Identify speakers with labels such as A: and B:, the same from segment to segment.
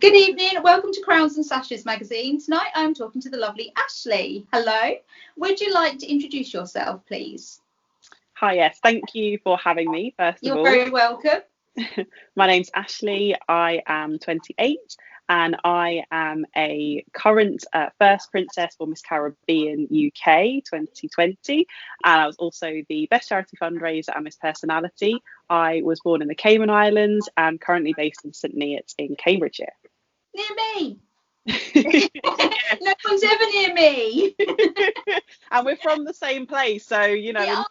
A: Good evening, welcome to Crowns and Sashes magazine. Tonight I'm talking to the lovely Ashlea. Hello, would you like to introduce yourself, please?
B: Hi, yes, thank you for having me, first of all.
A: You're very welcome.
B: My name's Ashlea, I am 28 and I am a current first princess for Miss Caribbean UK 2020, and I was also the best charity fundraiser and Miss Personality. I was born in the Cayman Islands and currently based in St Neots in Cambridgeshire.
A: Near me. No one's ever near me.
B: And we're from the same place, so you know.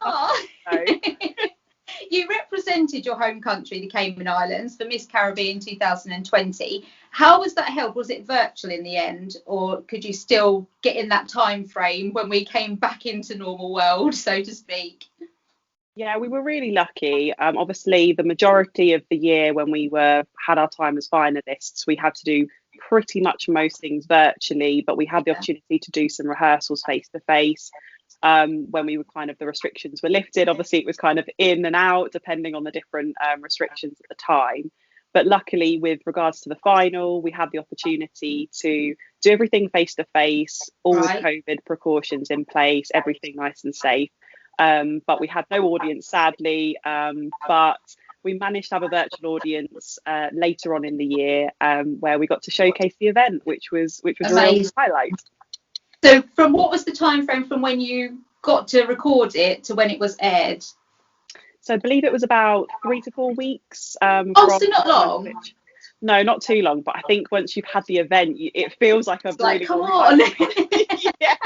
A: You represented your home country, the Cayman Islands, for Miss Caribbean 2020. How was that held? Was it virtual in the end, or could you still get in that time frame when we came back into normal world, so to speak?
B: Yeah, we were really lucky. Obviously, the majority of the year when we had our time as finalists, we had to do pretty much most things virtually, but we had the opportunity to do some rehearsals face to face. When we were the restrictions were lifted. Obviously, it was kind of in and out depending on the different restrictions at the time. But luckily, with regards to the final, we had the opportunity to do everything face to face, all with COVID precautions in place, everything nice and safe. But we had no audience, sadly. But we managed to have a virtual audience later on in the year, where we got to showcase the event, which was a real highlight.
A: So what was the time frame from when you got to record it to when it was aired?
B: So I believe it was about 3 to 4 weeks.
A: So not long.
B: No, not too long. But I think once you've had the event, it feels like
A: come on.
B: Yeah.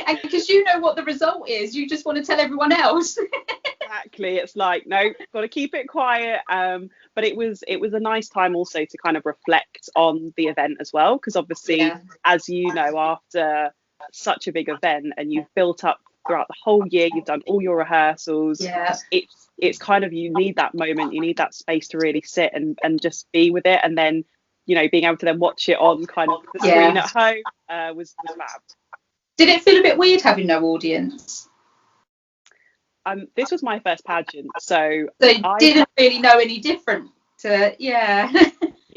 A: And because you know what the result is, you just want to tell everyone else.
B: Exactly. It's like, no, got to keep it quiet. But it was a nice time also to kind of reflect on the event as well, because obviously, as you know, after such a big event and you've built up throughout the whole year, you've done all your rehearsals. It's kind of, you need that moment, you need that space to really sit and just be with it, and then being able to then watch it on kind of the screen at home was fab.
A: Did it feel a bit weird having no audience?
B: This was my first pageant, so
A: I didn't really know any different. Yeah,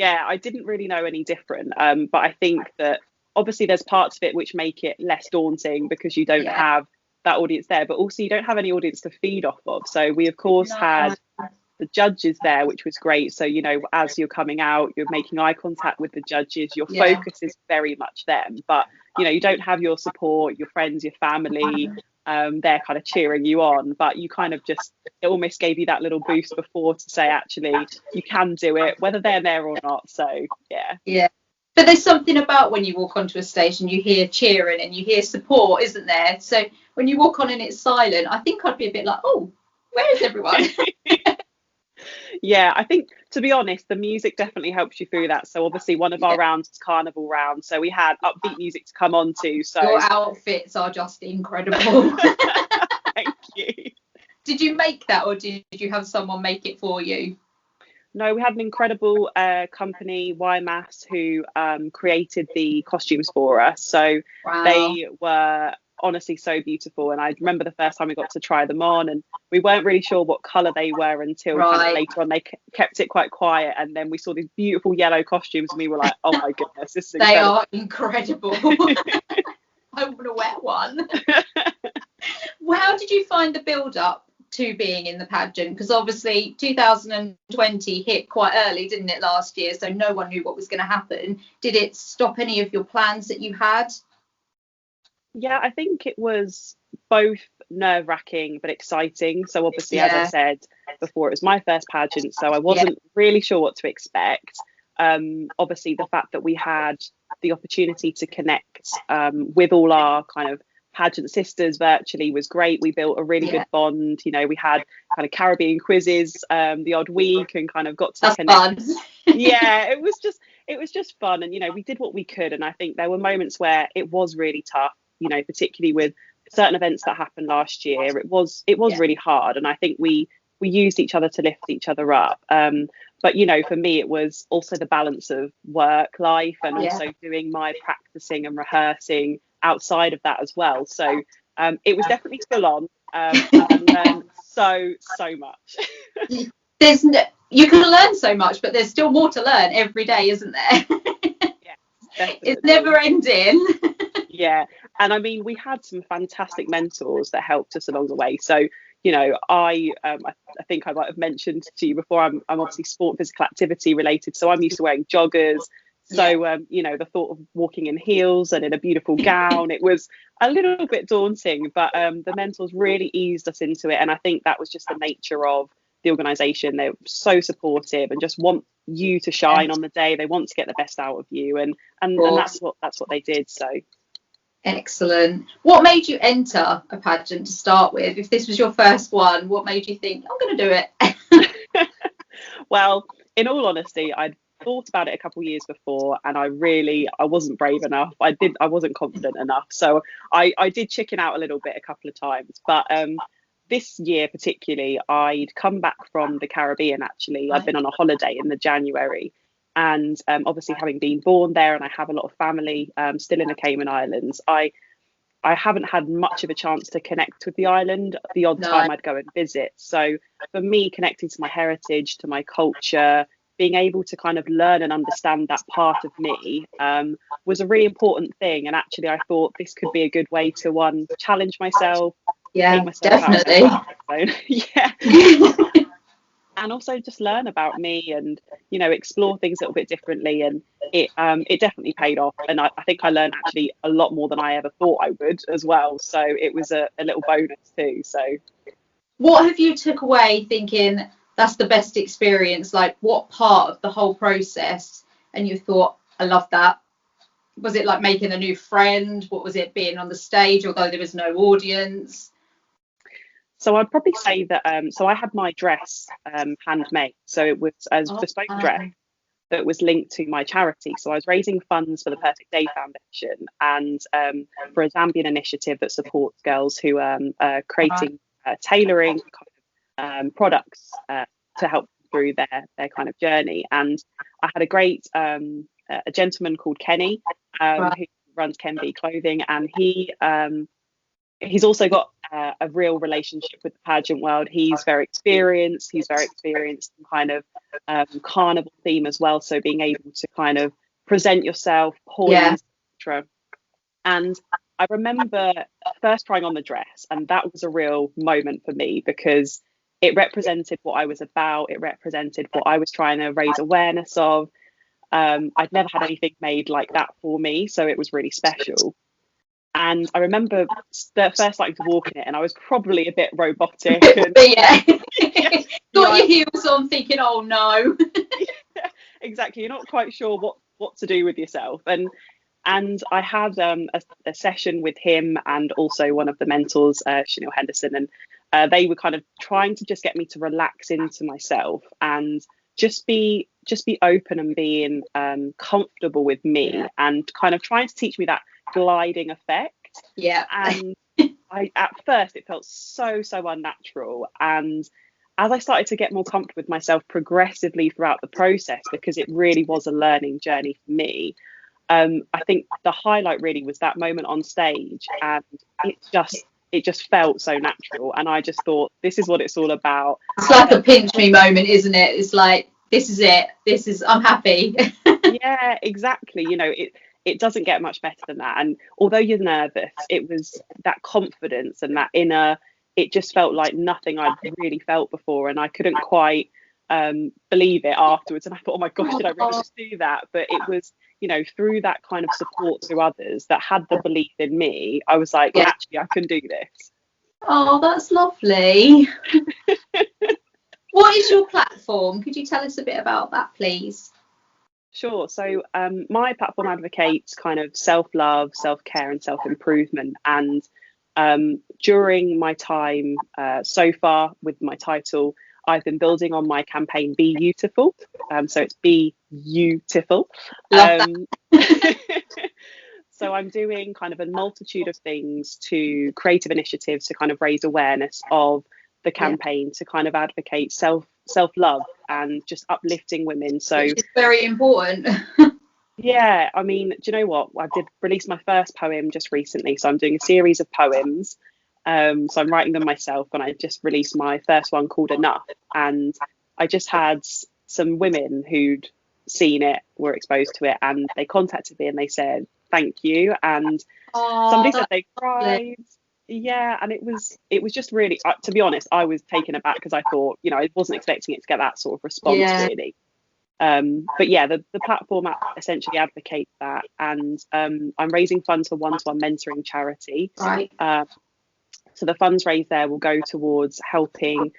B: I didn't really know any different. But I think that obviously there's parts of it which make it less daunting because you don't have that audience there, but also you don't have any audience to feed off of. So we of course had the judges there, which was great. So as you're coming out, you're making eye contact with the judges. Your focus is very much them, but you don't have your support, your friends, your family. They're kind of cheering you on, but you kind of it almost gave you that little boost before to say, actually, you can do it, whether they're there or not. So
A: but there's something about when you walk onto a stage and you hear cheering and you hear support, isn't there? So when you walk on and it's silent, I think I'd be a bit like, oh, where is everyone?
B: Yeah, I think, to be honest, the music definitely helps you through that. So obviously one of our rounds was carnival round, so we had upbeat music to come on to. So
A: your outfits are just incredible.
B: Thank you.
A: Did you make that, or did you have someone make it for you?
B: No, we had an incredible company, YMAS, who created the costumes for us. So they were honestly so beautiful, and I remember the first time we got to try them on, and we weren't really sure what colour they were until kind of later on they kept it quite quiet, and then we saw these beautiful yellow costumes and we were like, oh my goodness, this is incredible.
A: They are incredible. I want to wear one. Well, how did you find the build up to being in the pageant? Because obviously 2020 hit quite early, didn't it, last year, so no one knew what was going to happen. Did it stop any of your plans that you had?
B: Yeah, I think it was both nerve-wracking but exciting. So obviously, as I said before, it was my first pageant, so I wasn't really sure what to expect. Obviously, the fact that we had the opportunity to connect with all our kind of pageant sisters virtually was great. We built a really good bond. We had kind of Caribbean quizzes the odd week and kind of got to connect.
A: Fun.
B: Yeah, it was just fun, and we did what we could. And I think there were moments where it was really tough, particularly with certain events that happened last year. It was really hard, and I think we used each other to lift each other up. But for me, it was also the balance of work life and also doing my practicing and rehearsing outside of that as well. So it was definitely full on, and I learned so much.
A: there's no, you can learn so much, but there's still more to learn every day, isn't there?
B: Yes, definitely.
A: It's never ending.
B: Yeah, and I mean, we had some fantastic mentors that helped us along the way. So, you know, I think I might have mentioned to you before, I'm obviously sport physical activity related, so I'm used to wearing joggers. So, you know, the thought of walking in heels and in a beautiful gown, it was a little bit daunting, but the mentors really eased us into it. And I think that was just the nature of the organisation. They're so supportive and just want you to shine on the day. They want to get the best out of you, and that's what they did. So.
A: Excellent. What made you enter a pageant to start with? If this was your first one, what made you think, I'm going to do it?
B: Well, in all honesty, I'd thought about it a couple of years before, and I wasn't brave enough. I wasn't confident enough. So I did chicken out a little bit a couple of times. But this year particularly, I'd come back from the Caribbean, actually. I'd been on a holiday in the January. And obviously, having been born there, and I have a lot of family still in the Cayman Islands, I haven't had much of a chance to connect with the island. The odd time I'd go and visit. So for me, connecting to my heritage, to my culture, being able to kind of learn and understand that part of me was a really important thing. And actually, I thought this could be a good way to challenge myself.
A: Yeah,
B: myself
A: definitely.
B: Yeah. And also just learn about me and, you know, explore things a little bit differently. And it definitely paid off. And I think I learned actually a lot more than I ever thought I would as well. So it was a little bonus too. So
A: what have you took away thinking that's the best experience? Like, what part of the whole process? And you thought, I love that. Was it like making a new friend? What was it, being on the stage, although there was no audience?
B: So I'd probably say that, so I had my dress handmade. So it was a bespoke dress that was linked to my charity. So I was raising funds for the Perfect Day Foundation and for a Zambian initiative that supports girls who are creating tailoring products to help through their kind of journey. And I had a great, a gentleman called Kenny who runs Ken B Clothing, and he's also got a real relationship with the pageant world. He's very experienced in kind of carnival theme as well. So being able to kind of present yourself, poise, etc. And I remember first trying on the dress, and that was a real moment for me because it represented what I was about. It represented what I was trying to raise awareness of. I'd never had anything made like that for me, so it was really special. And I remember first starting to walk in it, and I was probably a bit robotic. And,
A: got your heels on, thinking, "Oh no!"
B: Exactly. You're not quite sure what to do with yourself. And I had a session with him and also one of the mentors, Chanel Henderson, and they were kind of trying to just get me to relax into myself and just be open and being comfortable with me, and kind of trying to teach me that gliding effect. And at first it felt so unnatural, and as I started to get more comfortable with myself progressively throughout the process, because it really was a learning journey for me, I think the highlight really was that moment on stage, and it just felt so natural, and I just thought, this is what it's all about.
A: It's like a pinch me moment, isn't it? It's like, this is it, I'm happy.
B: Yeah, exactly. You know, it doesn't get much better than that. And although you're nervous, it was that confidence and that inner, it just felt like nothing I'd really felt before, and I couldn't quite believe it afterwards. And I thought, oh my gosh, did I really just do that? But it was, you know, through that kind of support through others that had the belief in me, I was like, actually, I can do this.
A: Oh, that's lovely. What is your platform? Could you tell us a bit about that, please?
B: Sure. So my platform advocates kind of self-love, self-care and self-improvement. And during my time so far with my title, I've been building on my campaign Be Beautiful. So it's Be Beautiful. So I'm doing kind of a multitude of things, to creative initiatives to kind of raise awareness of the campaign, to kind of advocate self-love and just uplifting women. So
A: it's very important.
B: Yeah, I mean, do you know what? I did release my first poem just recently, so I'm doing a series of poems. So I'm writing them myself, and I just released my first one called Enough. And I just had some women who'd seen it, were exposed to it, and they contacted me and they said thank you, and somebody said they cried. Yeah, and it was just really, to be honest, I was taken aback because I thought, I wasn't expecting it to get that sort of response, really. But yeah, the platform essentially advocates that, and I'm raising funds for one-to-one mentoring charity.
A: Right.
B: So the funds raised there will go towards helping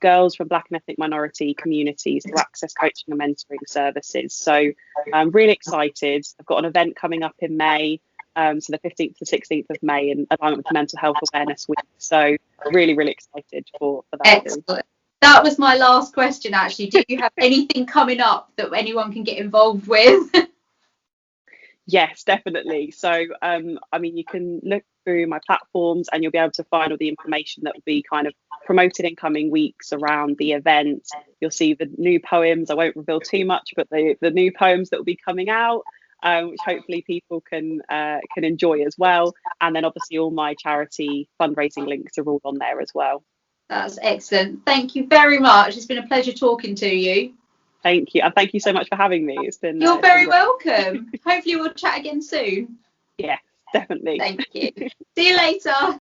B: girls from Black and ethnic minority communities to access coaching and mentoring services. So I'm really excited. I've got an event coming up in May, so the 15th to 16th of May, in alignment with Mental Health Awareness Week. So really, really excited for that.
A: Excellent. That was my last question, actually. Do you have anything coming up that anyone can get involved with?
B: Yes, definitely. So, I mean, you can look through my platforms and you'll be able to find all the information that will be kind of promoted in coming weeks around the event. You'll see the new poems. I won't reveal too much, but the new poems that will be coming out, which hopefully people can enjoy as well. And then obviously all my charity fundraising links are all on there as well.
A: That's excellent. Thank you very much. It's been a pleasure talking to you.
B: Thank you. And thank you so much for having me. It's been.
A: You're very welcome. Hopefully we'll chat again soon.
B: Yeah, definitely.
A: Thank you. See you later.